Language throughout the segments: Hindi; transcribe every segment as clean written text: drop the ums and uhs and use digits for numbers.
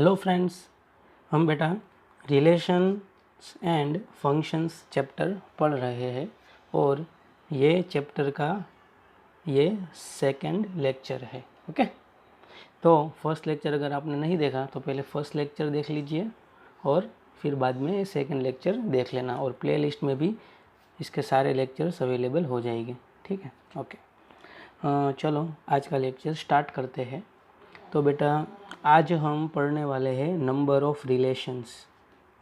हेलो फ्रेंड्स, हम बेटा रिलेशंस एंड फंक्शंस चैप्टर पढ़ रहे हैं और ये चैप्टर का ये सेकंड लेक्चर है। ओके, तो फर्स्ट लेक्चर अगर आपने नहीं देखा तो पहले फर्स्ट लेक्चर देख लीजिए और फिर बाद में सेकंड लेक्चर देख लेना और प्लेलिस्ट में भी इसके सारे लेक्चर्स अवेलेबल हो जाएंगे। ठीक है, ओके। चलो आज का लेक्चर स्टार्ट करते हैं। तो बेटा आज हम पढ़ने वाले हैं नंबर ऑफ़ रिलेशंस।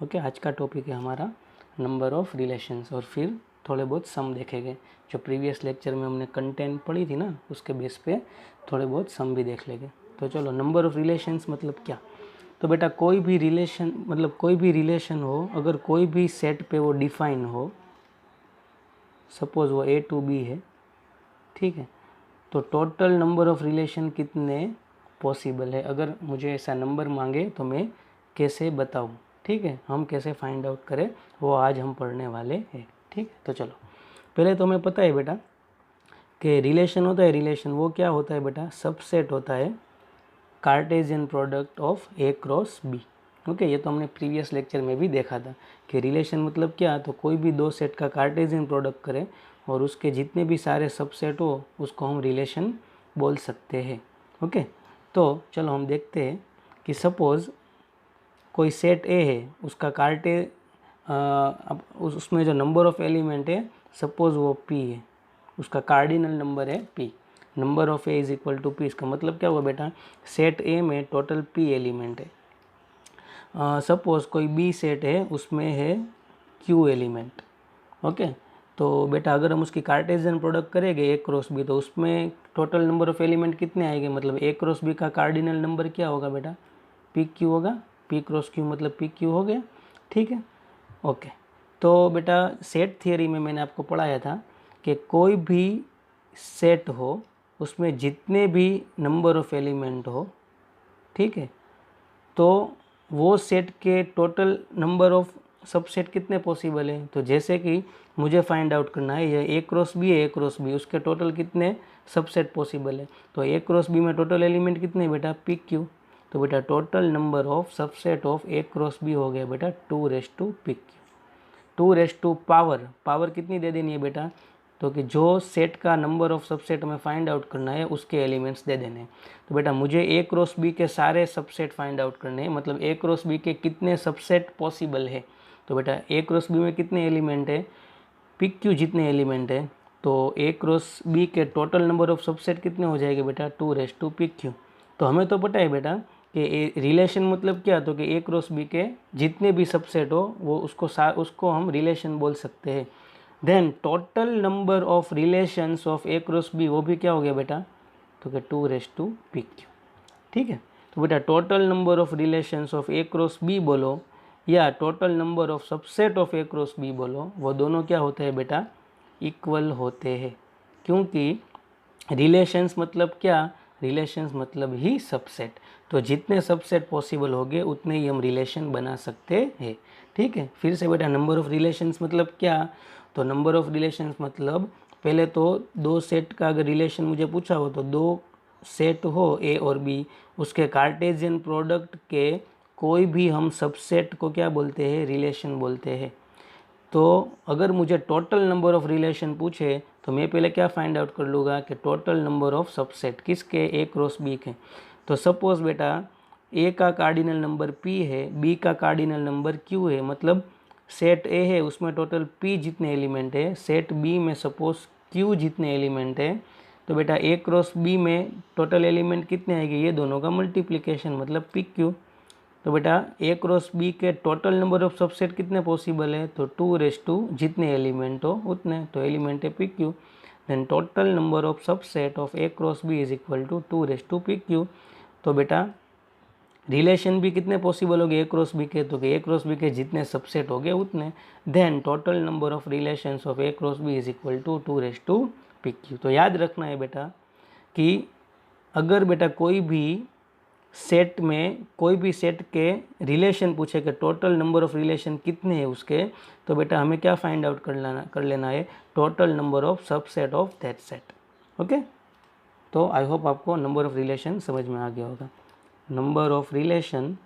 ओके, आज का टॉपिक है हमारा नंबर ऑफ़ रिलेशंस और फिर थोड़े बहुत सम देखेंगे। जो प्रीवियस लेक्चर में हमने कंटेंट पढ़ी थी ना, उसके बेस पे थोड़े बहुत सम भी देख लेंगे। तो चलो, नंबर ऑफ़ रिलेशंस मतलब क्या। तो बेटा कोई भी रिलेशन मतलब कोई भी रिलेशन हो, अगर कोई भी सेट पे वो डिफाइन हो, सपोज वो A to B है, ठीक है, तो टोटल नंबर ऑफ़ रिलेशन कितने पॉसिबल है। अगर मुझे ऐसा नंबर मांगे तो मैं कैसे बताऊं, ठीक है, हम कैसे फाइंड आउट करें वो आज हम पढ़ने वाले हैं। ठीक है, तो चलो, पहले तो हमें पता है बेटा कि रिलेशन होता है, रिलेशन वो क्या होता है बेटा, सबसेट होता है Cartesian product of A cross B। Okay, ये तो हमने प्रीवियस लेक्चर में भी देखा था कि रिलेशन मतलब क्या, तो कोई भी दो सेट का कार्टेशियन प्रोडक्ट करें और उसके जितने भी सारे सबसेट हो उसको हम रिलेशन बोल सकते हैं। ओके, तो चलो हम देखते हैं कि सपोज़ कोई सेट ए है, उसका उसमें जो नंबर ऑफ़ एलिमेंट है, सपोज़ वो P है, उसका कार्डिनल नंबर है P, number of A is equal to P। इसका मतलब क्या हुआ बेटा, सेट ए में टोटल P एलिमेंट है। सपोज़ कोई B सेट है, उसमें है Q एलिमेंट। ओके, तो बेटा अगर हम उसकी कार्टेशियन प्रोडक्ट करेंगे A क्रॉस B, तो उसमें टोटल नंबर ऑफ़ एलिमेंट कितने आएंगे, मतलब A क्रॉस B का कार्डिनल नंबर क्या होगा बेटा, PQ होगा। P क्रॉस Q मतलब PQ हो गया। ठीक है, ओके। तो बेटा सेट थियरी में मैंने आपको पढ़ाया था कि कोई भी सेट हो उसमें जितने भी नंबर ऑफ़ एलिमेंट हो, ठीक है, तो वो सेट के टोटल नंबर ऑफ़ सबसेट कितने पॉसिबल है। तो जैसे कि मुझे फाइंड आउट करना है, ये A क्रॉस B है, A क्रॉस B, उसके टोटल कितने सबसेट पॉसिबल है। तो A क्रॉस B में टोटल एलिमेंट कितने बेटा, PQ। तो बेटा total number of subset of A cross B हो गया बेटा 2/PQ। 2 पावर कितनी दे देनी है बेटा, तो कि जो सेट का नंबर ऑफ सबसेट हमें फाइंड आउट करना है उसके एलिमेंट्स दे देने हैं। तो बेटा मुझे A क्रॉस B के सारे सबसेट फाइंड आउट करने हैं, मतलब A क्रॉस B के कितने सबसेट पॉसिबल है। तो बेटा A क्रॉस B में कितने एलिमेंट है, PQ जितने एलिमेंट है, तो A क्रॉस B के टोटल नंबर ऑफ सबसेट कितने हो जाएंगे बेटा 2/PQ। तो हमें तो पता है बेटा कि रिलेशन मतलब क्या, तो कि A क्रॉस B के जितने भी सबसेट हो वो उसको हम रिलेशन बोल सकते हैं। Then total number of relations of A cross B वो भी क्या हो गया बेटा, तो कि 2/PQ। ठीक है, तो बेटा total number of relations of A cross B बोलो या total number of subset of A cross B बोलो, वो दोनों क्या होते हैं बेटा, इक्वल होते हैं। क्योंकि रिलेशंस मतलब क्या, रिलेशंस मतलब ही सबसेट। तो जितने सबसेट पॉसिबल होंगे उतने ही हम रिलेशन बना सकते हैं। ठीक है, फिर से बेटा नंबर ऑफ रिलेशंस मतलब क्या, तो नंबर ऑफ रिलेशंस मतलब पहले तो दो सेट का अगर रिलेशन मुझे पूछा हो, तो दो सेट हो A और B, उसके कार्टेशियन प्रोडक्ट के कोई भी हम सबसेट को क्या बोलते हैं, रिलेशन बोलते हैं। तो अगर मुझे टोटल नंबर ऑफ़ रिलेशन पूछे तो मैं पहले क्या फाइंड आउट कर लूँगा कि टोटल नंबर ऑफ़ सबसेट किसके, A क्रॉस B के। तो सपोज़ बेटा A का कार्डिनल नंबर P है, B का कार्डिनल नंबर Q है, मतलब सेट A है उसमें टोटल P जितने एलिमेंट है, सेट B में सपोज़ Q जितने एलिमेंट है, तो बेटा A क्रॉस B में टोटल एलिमेंट कितने आएंगे, ये दोनों का मल्टीप्लिकेशन मतलब PQ। तो बेटा A क्रॉस B के टोटल नंबर ऑफ सबसेट कितने पॉसिबल है, तो 2/, जितने एलिमेंट हो उतने, तो एलिमेंट है PQ। Then total number of subset of A cross B is equal to 2/PQ। तो बेटा रिलेशन भी कितने पॉसिबल हो गए A क्रॉस B के, तो कि A क्रॉस B के जितने सबसेट हो गए उतने। Then total number of relations of A cross B is equal to 2/PQ। तो याद रखना है बेटा कि अगर बेटा कोई भी सेट में कोई भी सेट के रिलेशन पूछे कि टोटल नंबर ऑफ़ रिलेशन कितने हैं उसके, तो बेटा हमें क्या फाइंड आउट कर लेना है, total number of subset of that set. Okay, तो आई होप आपको नंबर ऑफ़ रिलेशन समझ में आ गया होगा। Number of relation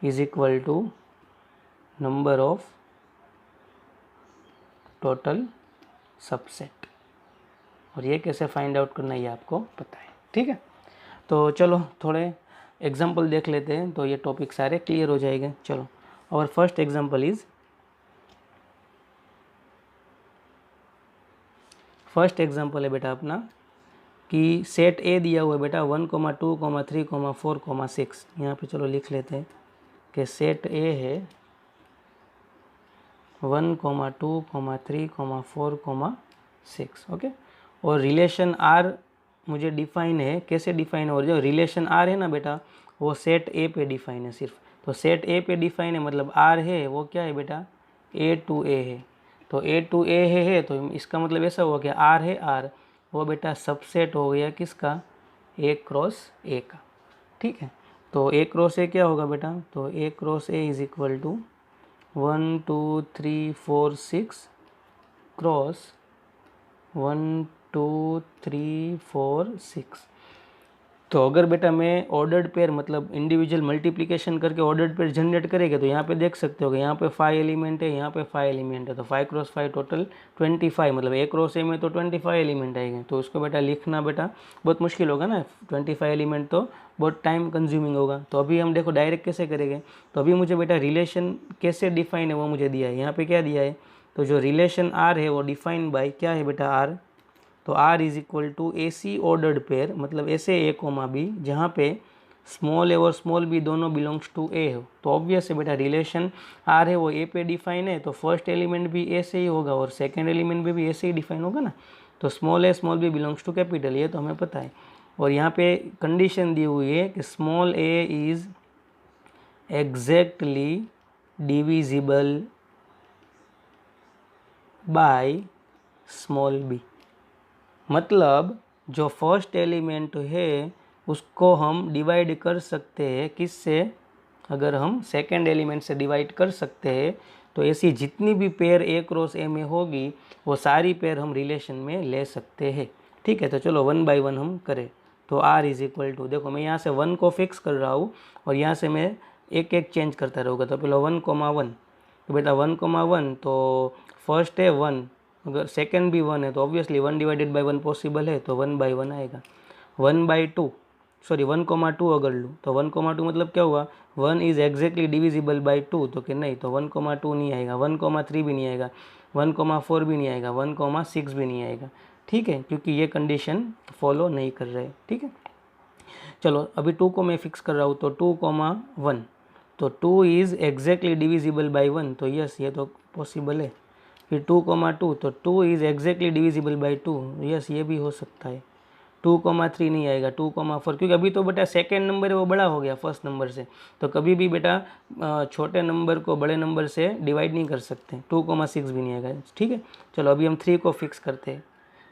is equal to number of total subset. और ये कैसे फाइंड आउट करना है ये आपको पता है, ठीक है। तो चलो थोड़े एग्जाम्पल देख लेते हैं, तो ये टॉपिक सारे क्लियर हो जाएंगे। चलो, और first example is, first example है बेटा अपना कि सेट ए दिया हुआ है बेटा 1, 2, 3, 4, 6। यहाँ पे चलो लिख लेते हैं कि सेट ए है 1, 2, 3, 4, 6, ओके। और रिलेशन आर मुझे डिफाइन है, कैसे डिफाइन है, और जो रिलेशन आर है ना बेटा वो सेट ए पे डिफाइन है सिर्फ। तो सेट ए पे डिफाइन है मतलब आर है वो क्या है बेटा, ए टू ए है। तो ए टू ए है तो इसका मतलब ऐसा हुआ कि आर है आर, वो बेटा सबसेट हो गया किसका, ए क्रॉस ए का, ठीक है। तो ए क्रॉस ए क्या होगा बेटा, तो A cross A is equal to 1, 2, 3, 4, 6 cross 1, 2, 3, 4, 6। तो अगर बेटा मैं ऑर्डर्ड पेयर मतलब इंडिविजुअल मल्टीप्लिकेशन करके ऑर्डर्ड पेयर जनरेट करेंगे तो यहाँ पे देख सकते हो कि यहाँ पे 5 एलिमेंट है, यहाँ पे 5 एलिमेंट है। तो 5 क्रॉस 5 टोटल 25, मतलब ए क्रॉस ए में तो 25 एलिमेंट आएंगे। तो उसको बेटा लिखना बेटा बहुत मुश्किल होगा ना, 25 एलिमेंट तो बहुत टाइम कंज्यूमिंग होगा। तो अभी हम देखो डायरेक्ट कैसे करेंगे। तो अभी मुझे बेटा रिलेशन कैसे डिफाइन है वो मुझे दिया है, यहाँ पे क्या दिया है, तो जो रिलेशन आर है वो डिफाइन बाय क्या है बेटा आर, तो R is equal to a C ordered pair, मतलब ऐसे ए कोमा बी जहाँ पे स्मॉल ए और स्मॉल बी दोनों बिलोंग्स टू ए हो। तो ऑब्वियस है बेटा रिलेशन R है वो ए पे डिफाइन है, तो फर्स्ट एलिमेंट भी ए से ही होगा और सेकंड एलिमेंट भी ए से ही डिफाइन होगा ना। तो small A small B belongs to capital, ये तो हमें पता है। और यहाँ पे कंडीशन दी हुई है कि small a is exactly divisible by small b, मतलब जो फर्स्ट एलिमेंट है उसको हम डिवाइड कर सकते हैं किससे, अगर हम सेकंड एलिमेंट से डिवाइड कर सकते हैं तो ऐसी जितनी भी पेयर ए क्रॉस ए में होगी वो सारी पेयर हम रिलेशन में ले सकते हैं, ठीक है। तो चलो 1 बाय 1 हम करें। तो R इज इक्वल टू, देखो मैं यहाँ से 1 को फिक्स कर रहा हूँ और यहाँ से मैं एक एक चेंज करता रहूँगा। तो पहले 1, 1, तो बेटा 1, 1, तो फर्स्ट है 1, अगर सेकेंड भी 1 है तो ऑब्वियसली 1 डिवाइडेड बाई 1 पॉसिबल है, तो 1 बाई 1 आएगा। 1 बाई 2 सॉरी 1, 2 अगर लूँ तो 1, 2 मतलब क्या हुआ, 1 इज़ एग्जैक्टली डिविजिबल बाई 2, तो कि नहीं, तो 1, 2 नहीं आएगा, 1, 3 भी नहीं आएगा, 1, 4 भी नहीं आएगा, 1, 6 भी नहीं आएगा, ठीक है, क्योंकि ये कंडीशन फॉलो नहीं कर रहे, ठीक है। चलो अभी 2 को मैं फिक्स कर रहा हूँ, तो 2, 1, तो 2 इज़ एग्जैक्टली डिविजिबल बाई 1, तो यस ये तो पॉसिबल है। फिर 2, 2, तो 2 is exactly divisible by 2, yes ये भी हो सकता है। 2, 3 नहीं आएगा, 2, 4, क्योंकि अभी तो बेटा सेकेंड नंबर है वो बड़ा हो गया फर्स्ट नंबर से, तो कभी भी बेटा छोटे नंबर को बड़े नंबर से डिवाइड नहीं कर सकते। 2, 6 भी नहीं आएगा, ठीक है। चलो अभी हम 3 को फिक्स करते हैं,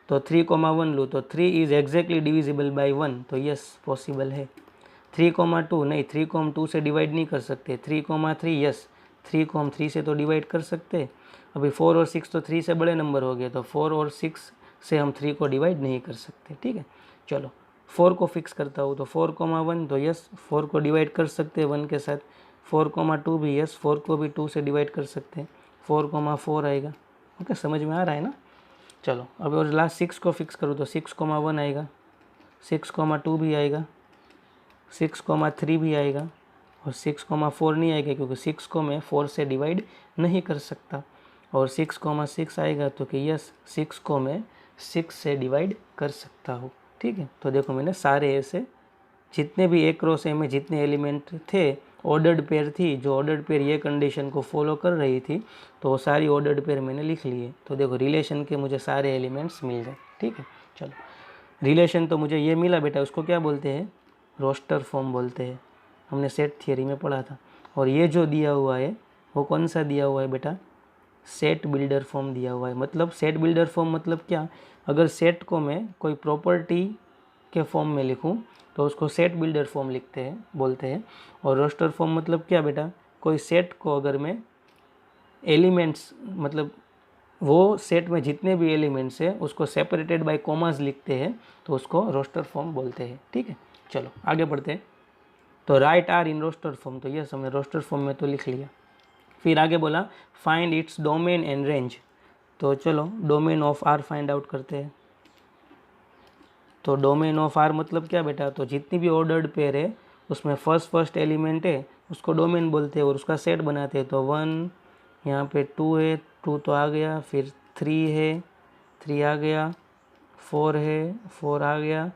तो 3, 1 लूँ तो 3 इज़ एग्जैक्टली डिविजिबल बाई 1, तो यस पॉसिबल है। 3, 2 नहीं, 3 को हम 2 से डिवाइड नहीं कर सकते। 3, 3 यस, 3 को हम 3 से तो डिवाइड कर सकते हैं। अभी 4 और 6 तो 3 से बड़े नंबर हो गए, तो 4 और 6 से हम 3 को डिवाइड नहीं कर सकते, ठीक है। चलो 4 को फिक्स करता हूँ, तो 4, 1 तो यस 4 को डिवाइड कर सकते हैं 1 के साथ। 4, 2 भी यस 4 को भी 2 से डिवाइड कर सकते हैं, 4, 4 आएगा, ओके, समझ में आ रहा है ना। चलो अब और लास्ट 6 को फिक्स करूँ तो 6, 1 आएगा, 6, 2 भी आएगा, 6, 3 भी आएगा, और 6, 4 नहीं आएगा क्योंकि 6 को मैं 4 से डिवाइड नहीं कर सकता। और 6, 6 आएगा तो कि यस 6 को मैं 6 से डिवाइड कर सकता हूँ, ठीक है। तो देखो मैंने सारे ऐसे जितने भी ए क्रॉस ए में जितने एलिमेंट थे, ऑर्डर्ड पेयर थी, जो ऑर्डर्ड पेयर ये कंडीशन को फॉलो कर रही थी, तो वो सारी ऑर्डर्ड पेयर मैंने लिख लिए। तो देखो रिलेशन के मुझे सारे एलिमेंट्स मिल गए, ठीक है। चलो रिलेशन तो मुझे ये मिला बेटा, उसको क्या बोलते हैं, रोस्टर फॉर्म बोलते हैं, हमने सेट थियरी में पढ़ा था। और ये जो दिया हुआ है वो कौन सा दिया हुआ है बेटा, सेट बिल्डर फॉर्म दिया हुआ है। मतलब सेट बिल्डर फॉर्म मतलब क्या, अगर सेट को मैं कोई प्रॉपर्टी के फॉर्म में लिखूं तो उसको सेट बिल्डर फॉर्म लिखते हैं बोलते हैं। और रोस्टर फॉर्म मतलब क्या बेटा, कोई सेट को अगर मैं एलिमेंट्स मतलब वो सेट में जितने भी एलिमेंट्स हैं उसको सेपरेटेड बाय कॉमास लिखते हैं तो उसको रोस्टर फॉर्म बोलते हैं, ठीक है। चलो आगे बढ़ते हैं। तो write R in roster form, तो यस हमने रोस्टर फॉर्म में तो लिख लिया। फिर आगे बोला find its domain and range, तो चलो domain of R find out करते हैं। तो डोमेन ऑफ आर मतलब क्या बेटा, तो जितनी भी ऑर्डर्ड पेयर है उसमें फर्स्ट एलिमेंट है उसको डोमेन बोलते हैं और उसका सेट बनाते हैं। तो 1 यहाँ पे 2 है, 2 तो आ गया, फिर 3 है, 3 आ गया, 4 है, 4 आ गया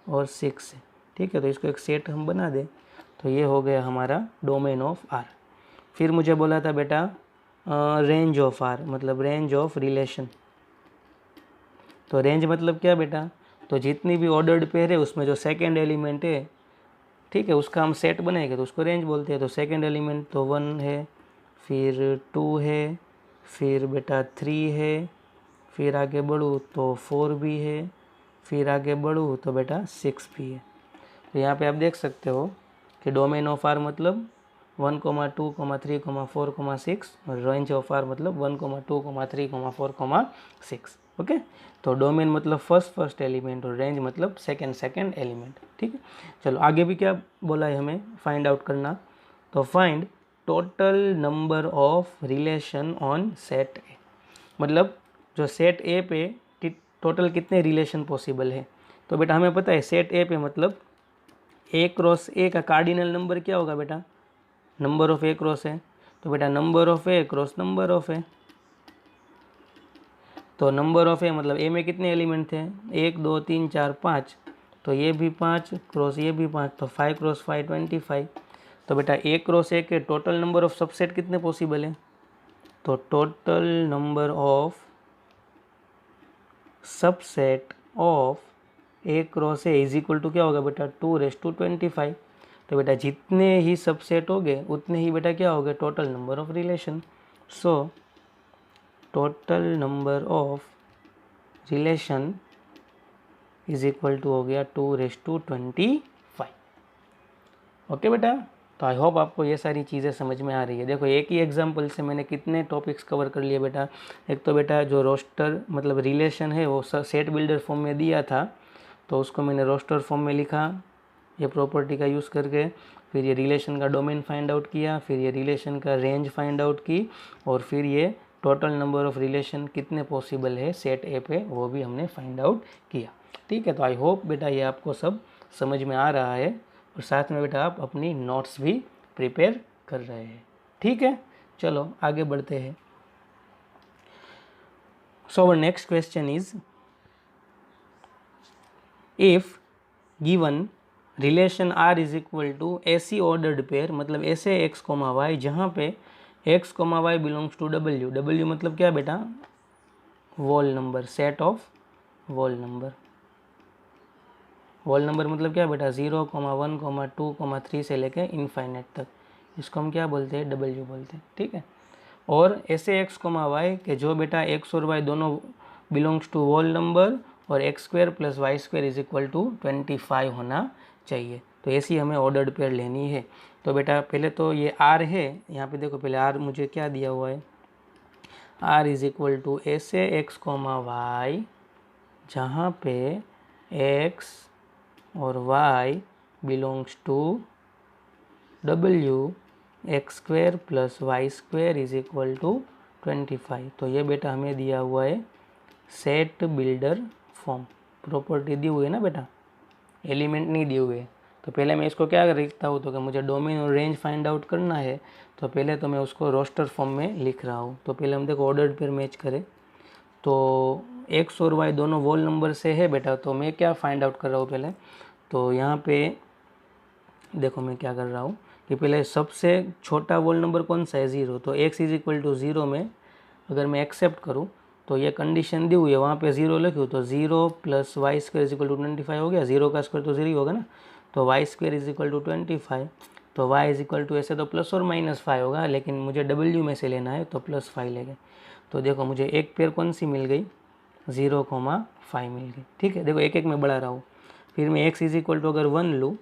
और 6 है। ठीक है, तो इसको एक सेट हम बना दें, तो ये हो गया हमारा डोमेन ऑफ आर। फिर मुझे बोला था बेटा रेंज ऑफ आर, मतलब रेंज ऑफ रिलेशन। तो रेंज मतलब क्या बेटा, तो जितनी भी ऑर्डर्ड पेयर है उसमें जो सेकेंड एलिमेंट है, ठीक है, उसका हम सेट बनाएंगे तो उसको रेंज बोलते हैं। तो सेकेंड एलिमेंट तो 1 है, फिर 2 है, फिर बेटा 3 है, फिर आगे बढ़ूँ तो 4 भी है, फिर आगे बढ़ूँ तो बेटा 6 भी है। तो यहाँ पे आप देख सकते हो कि डोमेन ऑफ आर मतलब 1, 2, 3, 4, 6 और रेंज ऑफ आर मतलब 1, 2, 3, 4, 6। ओके, तो डोमेन मतलब फर्स्ट एलिमेंट और रेंज मतलब सेकेंड एलिमेंट। ठीक है, चलो आगे भी क्या बोला है हमें फाइंड आउट करना, तो find total number of relation on set ए, मतलब जो सेट ए पे टोटल कितने रिलेशन पॉसिबल है। तो बेटा हमें पता है सेट ए पे मतलब ए क्रॉस ए का कार्डिनल नंबर क्या होगा बेटा, नंबर ऑफ ए क्रॉस है। तो बेटा number of A cross number of A, तो नंबर ऑफ ए मतलब ए में कितने एलिमेंट थे, 1 2 3 4 5, तो ये भी 5 क्रॉस ये भी 5, तो 5 क्रॉस 5 25। तो बेटा ए क्रॉस ए के टोटल नंबर ऑफ सबसेट कितने पॉसिबल है, तो total number of subset of A cross A is equal to क्या होगा बेटा 2⁻25। तो बेटा जितने ही सबसेट हो गए उतने ही बेटा क्या हो गए total number of relation. So total number of relation is equal to हो गया 2⁻25। ओके बेटा, तो आई होप आपको ये सारी चीज़ें समझ में आ रही है। देखो एक ही एग्जांपल से मैंने कितने टॉपिक्स कवर कर लिए बेटा। एक तो बेटा जो रोस्टर मतलब रिलेशन है वो सेट बिल्डर फॉर्म में दिया था, तो उसको मैंने रोस्टर फॉर्म में लिखा ये प्रॉपर्टी का यूज़ करके। फिर ये रिलेशन का डोमेन फाइंड आउट किया, फिर ये रिलेशन का रेंज फाइंड आउट की, और फिर ये टोटल नंबर ऑफ रिलेशन कितने पॉसिबल है सेट ए पे वो भी हमने फाइंड आउट किया। ठीक है, तो आई होप बेटा ये आपको सब समझ में आ रहा है और साथ में बेटा आप अपनी नोट्स भी प्रिपेयर कर रहे हैं। ठीक है, चलो आगे बढ़ते हैं। So our next question is if given relation R is equal to ऐसी ऑर्डर्ड पेयर, मतलब ऐसे एक्स कोमा वाई जहाँ पे x comma y belongs to W. W मतलब क्या बेटा, whole number, set of whole number. Whole number मतलब क्या बेटा 0, 1, 2, 3 से लेके इनफाइनेट तक, इसको हम क्या बोलते हैं, डब्ल्यू बोलते हैं। ठीक है, और ऐसे एक्स कोमा वाई के जो बेटा एक्स और वाई दोनों बिलोंग्स टू वॉल नंबर और x square plus y square is equal to 25 होना चाहिए। तो ऐसी हमें ऑर्डर्ड पेयर लेनी है। तो बेटा पहले तो ये आर है, यहाँ पे देखो पहले आर मुझे क्या दिया हुआ है, आर इज इक्वल टू ऐसे एक्स कोमा वाई जहाँ पे एक्स और y belongs to W x square plus y square is equal to 25। तो ये बेटा हमें दिया हुआ है सेट बिल्डर फॉर्म, प्रॉपर्टी दी हुई है ना बेटा, एलिमेंट नहीं दिए हुए। तो पहले मैं इसको क्या लिखता हूँ, तो कि मुझे डोमेन और रेंज फाइंड आउट करना है, तो पहले तो मैं उसको रोस्टर फॉर्म में लिख रहा हूँ। तो पहले हम देखो ऑर्डर्ड पेयर मैच करें, तो एक्स और वाई दोनों वॉल नंबर से है बेटा, तो मैं क्या फाइंड आउट कर रहा हूँ पहले, तो यहाँ पे देखो मैं क्या कर रहा हूँ कि पहले सबसे छोटा वॉल नंबर कौन सा है, 0। तो x इज इक्वल टू 0 में अगर मैं एक्सेप्ट करूँ तो ये कंडीशन दी हुई है, वहाँ पे 0 लिखूँ तो 0 plus y square is equal to 25 हो गया। 0 का स्क्वायर तो 0 ही होगा ना, तो y square is equal to 25। तो वाई इज इक्वल टू ऐसे तो प्लस और माइनस 5 होगा, लेकिन मुझे डब्ल्यू में से लेना है तो प्लस 5 लेंगे। तो देखो मुझे एक पेयर कौन सी मिल गई, 0,5 मिल गई। ठीक है, देखो एक एक में बढ़ा रहा हूँ। फिर मैं एक्स इज इक्वल टू अगर 1 लूँ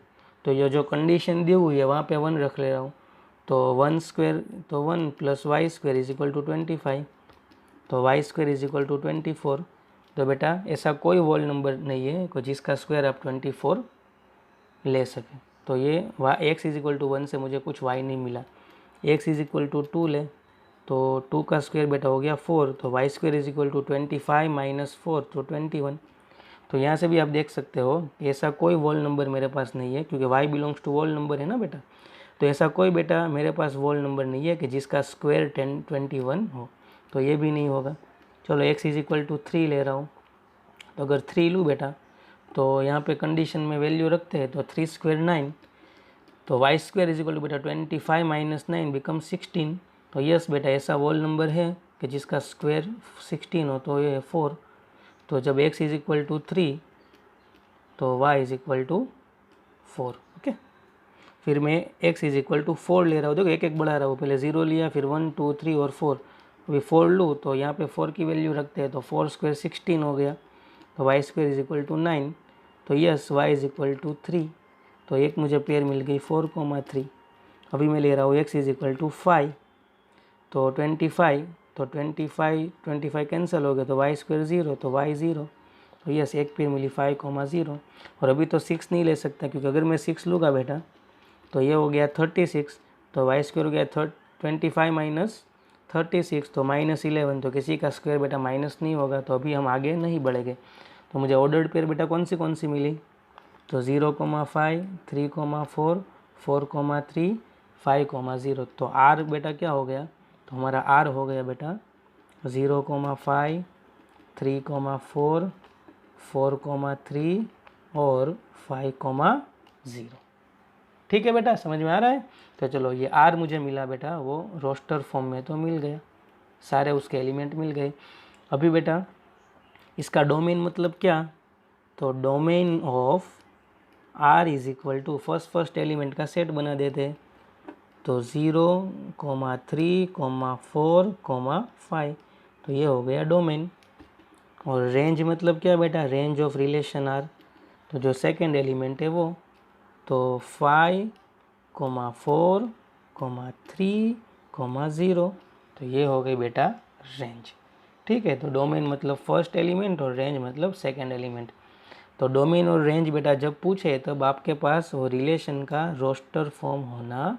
तो ये जो कंडीशन दी हुई है वहाँ पे 1 रख ले रहा हूँ। तो 1 स्क्वायर तो 1 plus y square is equal to 25, तो y square is equal to 24। तो बेटा ऐसा कोई वॉल नंबर नहीं है को जिसका स्क्वायर आप 24 ले सकें। तो ये x इज इक्वल टू 1 से मुझे कुछ y नहीं मिला। x इज इक्वल टू 2 ले तो 2 का स्क्वायर बेटा हो गया 4, तो y square is equal to 25 minus 4 तो 21। तो यहाँ से भी आप देख सकते हो ऐसा कोई वोल नंबर मेरे पास नहीं है, क्योंकि y belongs to whole number है ना बेटा। तो ऐसा कोई बेटा मेरे पास वोल नंबर नहीं है कि जिसका स्क्वायर 21 हो, तो ये भी नहीं होगा। चलो x इज इक्वल टू 3 ले रहा हूँ, तो अगर 3 लूँ बेटा तो यहाँ पे कंडीशन में वैल्यू रखते हैं तो 3 स्क्वायर 9, तो y square is equal to बेटा 25 माइनस 9 बिकम 16। तो यस बेटा ऐसा वोल नंबर है कि जिसका स्क्वायर 16 हो, तो ये है 4। तो जब x इज इक्वल टू 3 तो y is equal to 4। Okay, फिर मैं x इज इक्वल टू 4 ले रहा हूँ। देखो एक एक बढ़ा रहा हूँ, पहले 0 लिया, फिर 1 2 3 और 4। अभी 4 लूँ तो यहाँ पे 4 की वैल्यू रखते हैं, तो 4 स्क्वायर 16 हो गया, तो y square is equal to 9। तो yes y is equal to 3। तो एक मुझे पेयर मिल गई 4,3। अभी मैं ले रहा हूँ x इज इक्वल टू 5, तो 25, तो 25 कैंसिल हो गया, तो वाई स्क्वायर 0, तो y 0। तो यस एक पेयर मिली 5,0। और अभी तो 6 नहीं ले सकता, क्योंकि अगर मैं 6 लूँगा बेटा तो ये हो गया 36, तो वाई स्क्वायर हो गया 25 माइनस 36 तो -11। तो किसी का स्क्वायर बेटा माइनस नहीं होगा, तो अभी हम आगे नहीं बढ़ेंगे। तो मुझे ऑर्डर्ड पेयर बेटा कौन सी मिली, तो 0,5 3,4 4,3 5,0। तो r बेटा क्या हो गया, तो हमारा r हो गया बेटा 0,5 3,4 4,3 और 5,0। ठीक है बेटा, समझ में आ रहा है। तो चलो ये r मुझे मिला बेटा, वो रोस्टर फॉर्म में तो मिल गया, सारे उसके एलिमेंट मिल गए। अभी बेटा इसका डोमेन मतलब क्या, तो domain of r is equal to first element का सेट बना देते, तो 0,3,4,5। तो ये हो गया डोमेन। और रेंज मतलब क्या बेटा, रेंज ऑफ रिलेशन r, तो जो सेकंड एलिमेंट है वो, तो 5,4,3,0। तो ये हो गई बेटा रेंज। ठीक है, तो डोमेन मतलब फर्स्ट एलिमेंट और रेंज मतलब सेकंड एलिमेंट। तो डोमेन और रेंज बेटा जब पूछे तब आपके पास वो रिलेशन का रोस्टर फॉर्म होना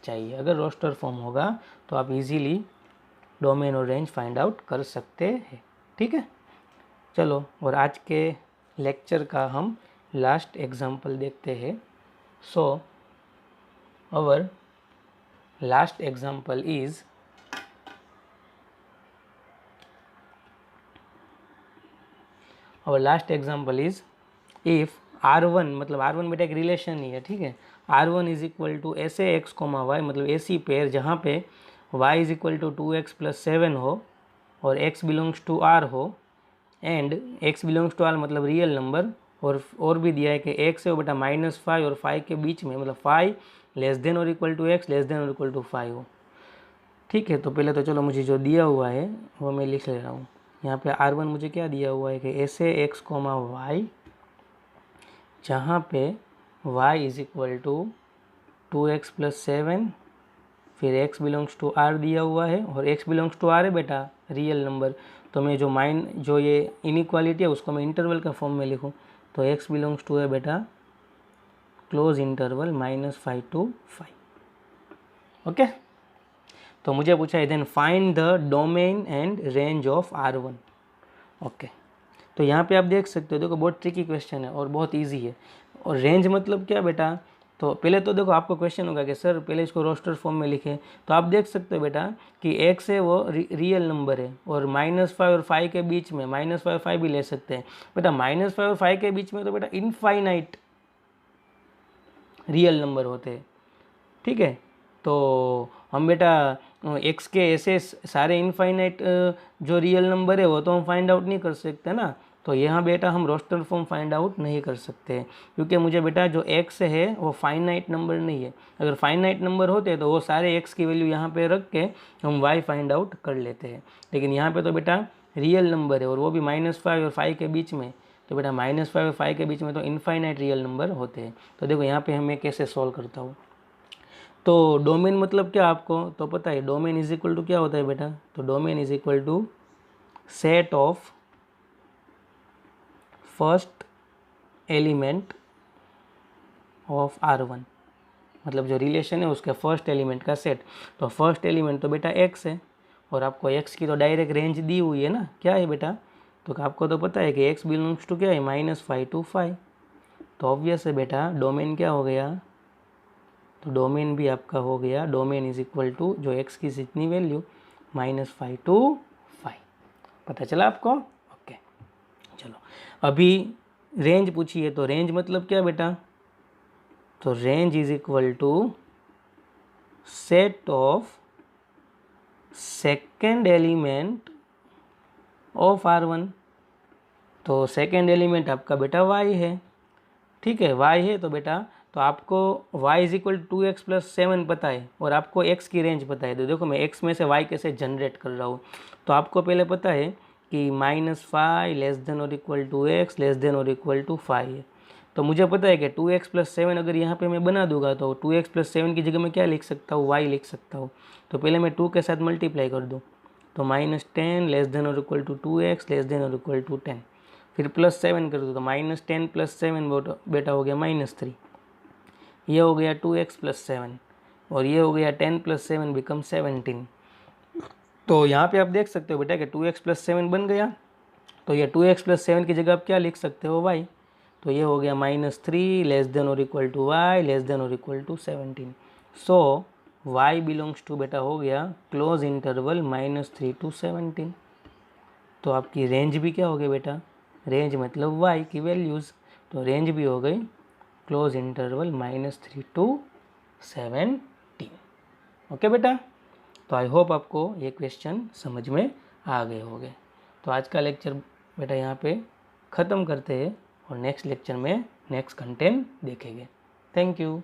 चाहिए। अगर रोस्टर फॉर्म होगा तो आप इजीली डोमेन और रेंज फाइंड आउट कर सकते हैं। ठीक है, चलो और आज के लेक्चर का हम लास्ट एग्जाम्पल देखते हैं। सो our last example is if r1 मतलब r1 बेटा एक रिलेशन ही है, ठीक है। r1 इज इक्वल टू ऐसे x कोमा वाई मतलब ऐसी पेयर जहाँ पे y is equal to 2x + 7 हो और x बिलोंग्स टू r हो, and x belongs to r मतलब रियल नंबर, और भी दिया है कि x है वो बेटा -5 और 5 के बीच में, मतलब 5 लेस देन और equal to x less than और इक्वल टू 5 हो। ठीक है, तो पहले तो चलो मुझे जो दिया हुआ है वो मैं लिख ले रहा हूँ। यहाँ पे r1 मुझे क्या दिया हुआ है कि ऐसे x कोमा वाई जहाँ पे y is equal to 2x + 7, फिर x बिलोंग्स टू r दिया हुआ है, और x बिलोंग्स टू r है बेटा रियल नंबर। तो मैं जो ये इनइक्वालिटी है उसको मैं इंटरवल का फॉर्म में लिखूँ, तो x बिलोंग्स टू है बेटा क्लोज इंटरवल -5 to 5। ओके, तो मुझे पूछा है then find the domain and range of r1। Okay, तो यहाँ पे आप देख सकते हो, देखो बहुत ट्रिकी क्वेश्चन है और बहुत इजी है। और रेंज मतलब क्या बेटा, तो पहले तो देखो आपको क्वेश्चन होगा कि सर पहले इसको रोस्टर फॉर्म में लिखें, तो आप देख सकते हो बेटा कि x है वो रियल नंबर है, और -5 और 5 के बीच में -5 और 5 भी ले सकते हैं बेटा। -5 और 5 के बीच में तो बेटा इनफाइनाइट रियल नंबर होते हैं। ठीक है, तो हम बेटा x के ऐसे सारे इनफाइनाइट जो रियल नंबर है वो तो हम फाइंड आउट नहीं कर सकते ना, तो यहाँ बेटा हम रोस्टर फॉर्म फाइंड आउट नहीं कर सकते, क्योंकि मुझे बेटा जो x है वो फाइनाइट नंबर नहीं है। अगर फाइनाइट नंबर होते तो वो सारे x की वैल्यू यहाँ पे रख के हम y फाइंड आउट कर लेते हैं, लेकिन यहाँ पे तो बेटा रियल नंबर है और वो भी -5 और 5 के बीच में, तो बेटा -5 और 5 के बीच में तो इनफाइनाइट रियल नंबर होते हैं। तो देखो यहाँ पे मैं कैसे सॉल्व करता हूँ। तो डोमेन मतलब क्या आपको तो पता है, डोमेन इज इक्वल टू क्या होता है बेटा, तो domain is equal to set of first element of R1, मतलब जो रिलेशन है उसके फर्स्ट एलिमेंट का सेट। तो फर्स्ट एलिमेंट तो बेटा x है, और आपको x की तो डायरेक्ट रेंज दी हुई है ना, क्या है बेटा, तो आपको तो पता है कि x बिलोंग्स टू क्या है, -5 to 5। तो ऑब्वियस है बेटा डोमेन क्या हो गया, तो डोमेन भी आपका हो गया, डोमेन इज इक्वल टू जो x की जितनी वैल्यू -5 to 5। पता चला आपको? ओके चलो, अभी रेंज पूछिए, तो रेंज मतलब क्या बेटा, तो range is equal to set of second element of R1। तो सेकेंड एलिमेंट आपका बेटा y है, ठीक है, y है तो बेटा, तो आपको y is equal to 2x+7 पता है, और आपको x की रेंज पता है। तो देखो मैं x में से y कैसे जनरेट कर रहा हूँ, तो आपको पहले पता है कि -5 लेस देन और equal to x less than और इक्वल टू 5 है। तो मुझे पता है कि 2x+7 अगर यहाँ पे मैं बना दूंगा तो 2x+7 की जगह मैं क्या लिख सकता हूँ, y लिख सकता हूँ। तो पहले मैं 2 के साथ मल्टीप्लाई कर दूँ, तो -10 लेस देन और equal to 2x less than और इक्वल टू 10, फिर +7 कर दो, तो -10 + 7 बेटा हो गया -3, ये हो गया 2x+7, और ये हो गया 10 + 7 बिकम 17। तो यहाँ पे आप देख सकते हो बेटा कि 2x+7 बन गया, तो ये 2x+7 की जगह आप क्या लिख सकते हो, y। तो ये हो गया -3 लेस देन और equal to y less than और equal to 17। So y belongs to बेटा हो गया क्लोज इंटरवल -3 to 17। तो आपकी रेंज भी क्या हो गई बेटा, रेंज मतलब y की वैल्यूज़, तो रेंज भी हो गई क्लोज इंटरवल -3 to 17। ओके बेटा, तो आई होप आपको ये क्वेश्चन समझ में आ गए होंगे। तो आज का लेक्चर बेटा यहाँ पे ख़त्म करते हैं, और नेक्स्ट लेक्चर में नेक्स्ट कंटेंट देखेंगे। Thank you.